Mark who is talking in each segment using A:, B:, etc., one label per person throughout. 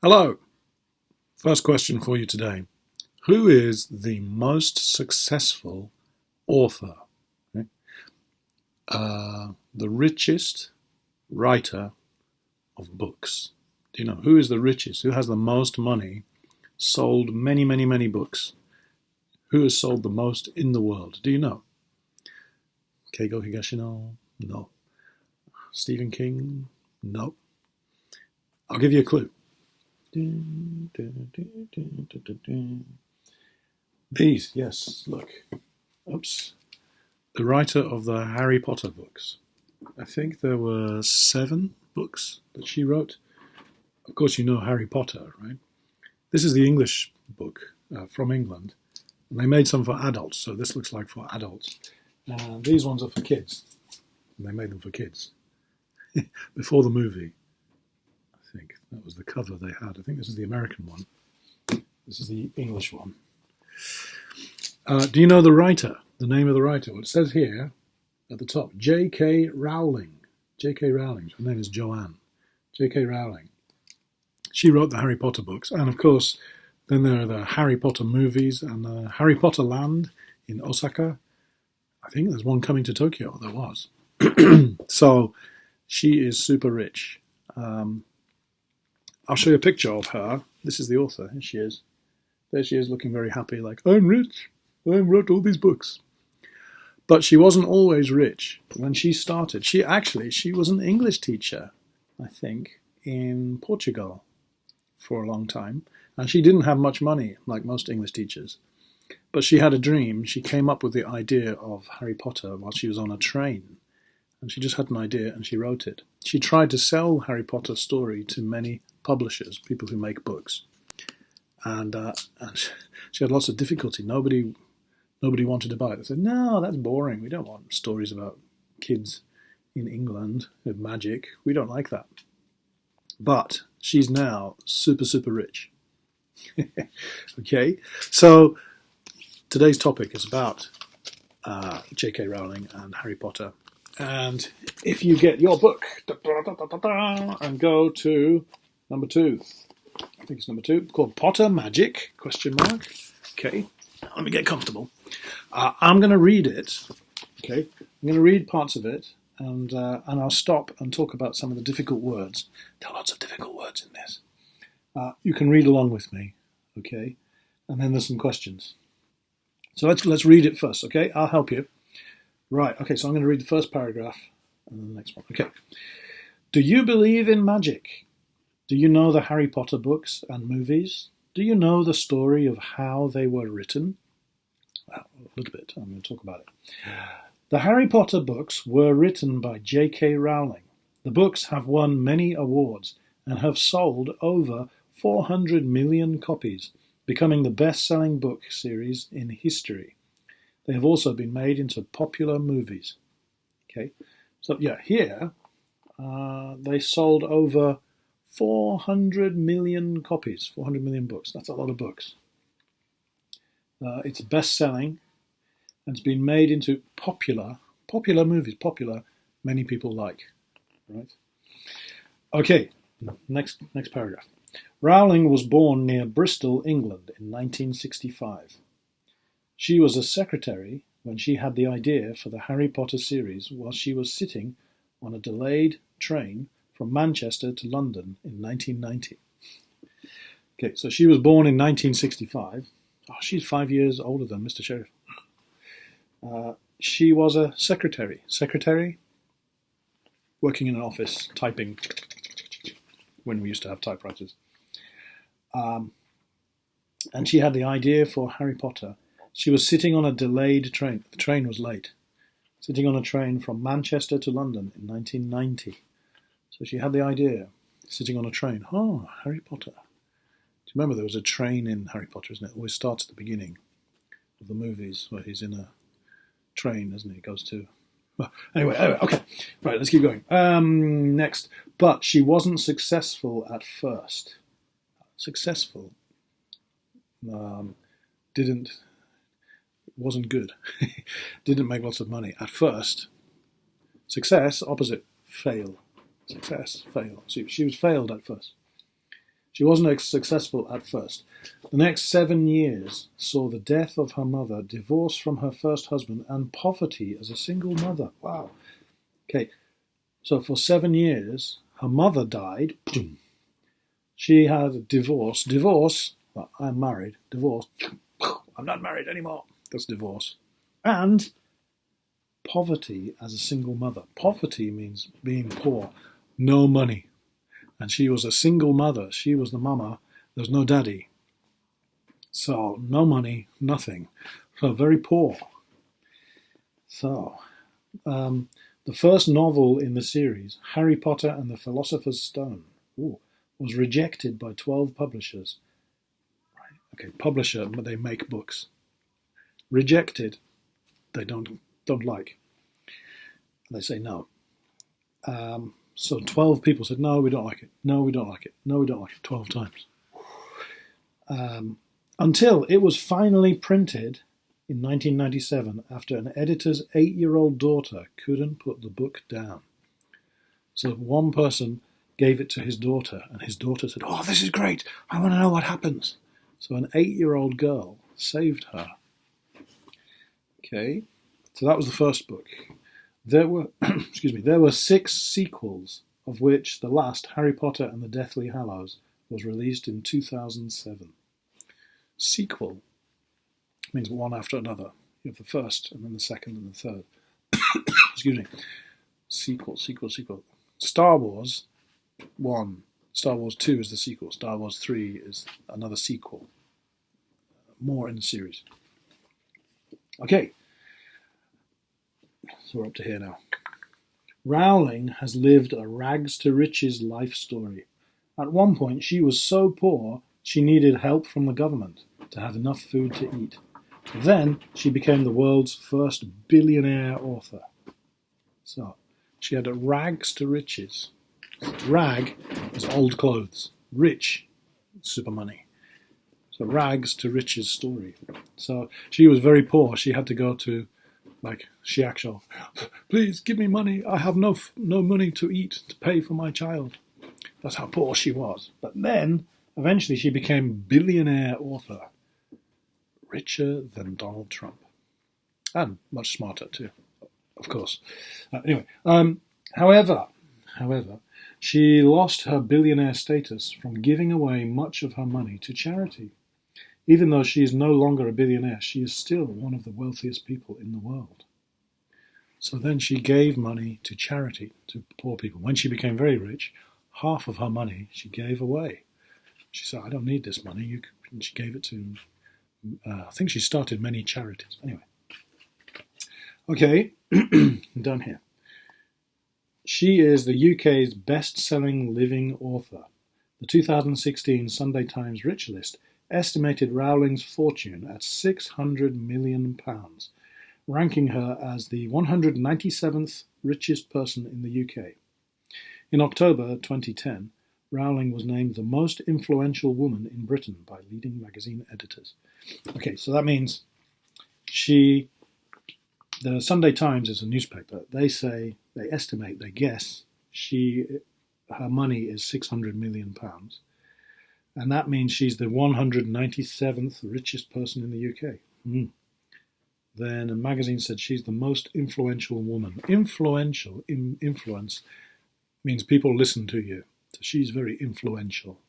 A: Hello. First question for you today. Who is the most successful author? Okay. The richest writer of books. Do you know who is the richest? Who has the most money? Sold many, many, many books. Who has sold the most in the world? Do you know? Keigo Higashino? No. Stephen King? No. I'll give you a clue. These, yes, look. Oops. The writer of the Harry Potter books. I think there were 7 books that she wrote. Of course, you know Harry Potter, right? This is the English book from England. And they made some for adults, so this looks like for adults. These ones are for kids. And they made them for kids. Before the movie. I think that was the cover they had. I think this is the American one. This is the English one. Do you know the writer? The name of the writer? Well, it says here at the top, J.K. Rowling. J.K. Rowling. Her name is Joanne. J.K. Rowling. She wrote the Harry Potter books. And of course, then there are the Harry Potter movies and Harry Potter Land in Osaka. I think there's one coming to Tokyo. There was. So she is super rich. I'll show you a picture of her. This is the author. Here she is. There she is looking very happy, like, I'm rich. I wrote all these books. But she wasn't always rich. When she started, she was an English teacher, I think, in Portugal for a long time. And she didn't have much money, like most English teachers. But she had a dream. She came up with the idea of Harry Potter while she was on a train. And she just had an idea and she wrote it. She tried to sell Harry Potter's story to many publishers, people who make books. And she had lots of difficulty. Nobody wanted to buy it. They said, no, that's boring. We don't want stories about kids in England with magic. We don't like that. But she's now super, super rich. Okay, so today's topic is about J.K. Rowling and Harry Potter. And if you get your book and go to number 2, I think it's number 2, called Potter Magic, ? Okay, let me get comfortable. I'm going to read it, okay? I'm going to read parts of it, and I'll stop and talk about some of the difficult words. There are lots of difficult words in this. You can read along with me, okay? And then there's some questions. So let's read it first, okay? I'll help you. Right, okay, so I'm going to read the first paragraph and then the next one. Okay. Do you believe in magic? Do you know the Harry Potter books and movies? Do you know the story of how they were written? Well, a little bit. I'm going to talk about it. The Harry Potter books were written by J.K. Rowling. The books have won many awards and have sold over 400 million copies, becoming the best-selling book series in history. They have also been made into popular movies. Okay, so yeah, here they sold over 400 million copies, 400 million books. That's a lot of books. It's best-selling, and it's been made into popular movies. Popular, many people like. Right? Okay, next paragraph. Rowling was born near Bristol, England, in 1965. She was a secretary when she had the idea for the Harry Potter series while she was sitting on a delayed train from Manchester to London in 1990. Okay, so she was born in 1965. Oh, she's 5 years older than Mr. Sheriff. She was a secretary, working in an office, typing when we used to have typewriters. And she had the idea for Harry Potter. She was sitting on a delayed train. The train was late. Sitting on a train from Manchester to London in 1990. So she had the idea, sitting on a train. Oh, Harry Potter. Do you remember there was a train in Harry Potter, isn't it? It always starts at the beginning of the movies where he's in a train, doesn't he? He goes to... Well, anyway, okay. Right, let's keep going. Next. But she wasn't successful at first. Successful. Wasn't good. Didn't make lots of money at first. Success, opposite, fail. Success, fail. So she was failed at first. She wasn't successful at first. The next 7 years saw the death of her mother, divorce from her first husband, and poverty as a single mother. Wow. Okay, so for 7 years, her mother died. She had a divorce. Well, I'm married. Divorce. I'm not married anymore. That's divorce. And poverty as a single mother. Poverty means being poor, no money. And she was a single mother. She was the mama. There's no daddy. So no money, nothing. So very poor. So the first novel in the series, Harry Potter and the Philosopher's Stone, was rejected by 12 publishers. Right. Okay, publisher, but they make books. Rejected, they don't like. They say no. So 12 people said, no, we don't like it. No, we don't like it. No, we don't like it. 12 times. Until it was finally printed in 1997 after an editor's 8-year-old daughter couldn't put the book down. So one person gave it to his daughter, and his daughter said, oh, this is great. I want to know what happens. So an 8-year-old girl saved her. Okay, so that was the first book. There were, there were 6 sequels, of which the last, Harry Potter and the Deathly Hallows, was released in 2007. Sequel means one after another. You have the first, and then the second, and the third. Excuse me. Sequel. Star Wars 1. Star Wars 2 is the sequel. Star Wars 3 is another sequel. More in the series. Okay. So we're up to here now. Rowling has lived a rags-to-riches life story. At one point, she was so poor, she needed help from the government to have enough food to eat. Then, she became the world's first billionaire author. So, she had a rags-to-riches. Rag is old clothes. Rich, super money. So, rags-to-riches story. So, she was very poor. She had to go to Shiaksho, please give me money. I have no money to eat to pay for my child. That's how poor she was. But then, eventually, she became billionaire author, richer than Donald Trump, and much smarter too, of course. However, she lost her billionaire status from giving away much of her money to charity. Even though she is no longer a billionaire, she is still one of the wealthiest people in the world. So then she gave money to charity, to poor people. When she became very rich, half of her money she gave away. She said, I don't need this money. And she gave it to, I think she started many charities. Anyway. Okay, down here. She is the UK's best-selling living author. The 2016 Sunday Times Rich List estimated Rowling's fortune at £600 million, ranking her as the 197th richest person in the UK. In October 2010, Rowling was named the most influential woman in Britain by leading magazine editors. Okay, so that means the Sunday Times is a newspaper. They guess her money is £600 million. And that means she's the 197th richest person in the UK. Then a magazine said she's the most influential woman. Influence means people listen to you. So she's very influential.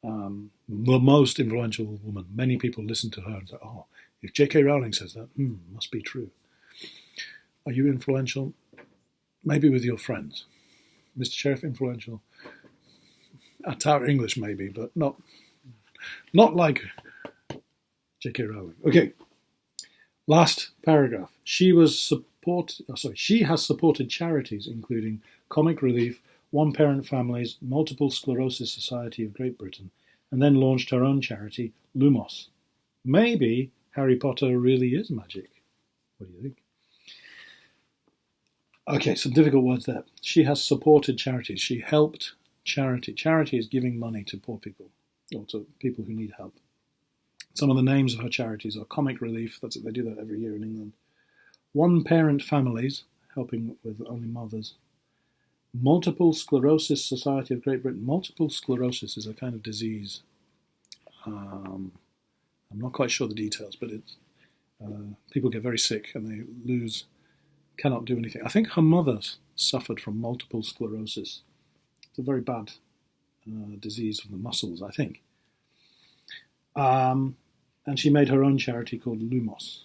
A: The most influential woman. Many people listen to her and say, oh, if J.K. Rowling says that, must be true. Are you influential? Maybe with your friends. Mr. Sheriff, influential? At Tower English, maybe, but not like J.K. Rowling. Okay, last paragraph. She has supported charities including Comic Relief, One Parent Families, Multiple Sclerosis Society of Great Britain, and then launched her own charity, Lumos. Maybe Harry Potter really is magic. What do you think? Okay, some difficult words there. She has supported charities. She helped charity. Charity is giving money to poor people, or to people who need help. Some of the names of her charities are Comic Relief, that's it, they do that every year in England. One Parent Families, helping with only mothers. Multiple Sclerosis Society of Great Britain. Multiple sclerosis is a kind of disease. I'm not quite sure the details, but it's people get very sick and they cannot do anything. I think her mother suffered from multiple sclerosis. It's a very bad disease of the muscles, I think. And she made her own charity called Lumos.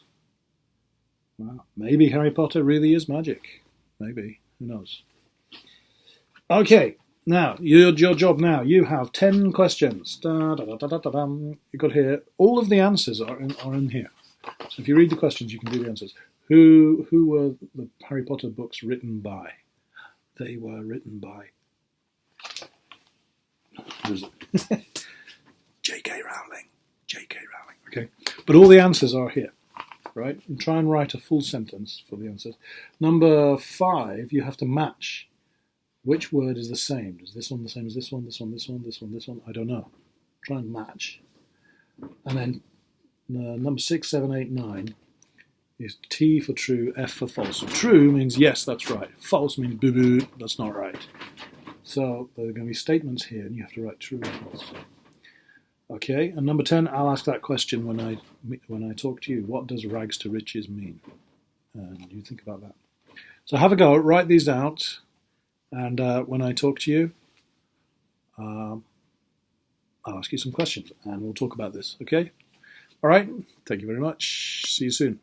A: Well, maybe Harry Potter really is magic. Maybe. Who knows? Okay, now, your job now. You have 10 questions. You've got here. All of the answers are in here. So if you read the questions, you can do the answers. Who were the Harry Potter books written by? They were written by... J.K. Rowling. J.K. Rowling. Okay, but all the answers are here, right? And try and write a full sentence for the answers. Number 5, you have to match. Which word is the same? Is this one the same as this one, this one, this one, this one, this one? I don't know. Try and match. And then number 6, 7, 8, 9 is T for true, F for false. So true means yes, that's right. False means boo-boo, that's not right. So there are going to be statements here, and you have to write true or false. Okay, and number 10, I'll ask that question when I talk to you. What does rags to riches mean? And you think about that. So have a go, write these out. And when I talk to you, I'll ask you some questions and we'll talk about this, okay? All right, thank you very much. See you soon.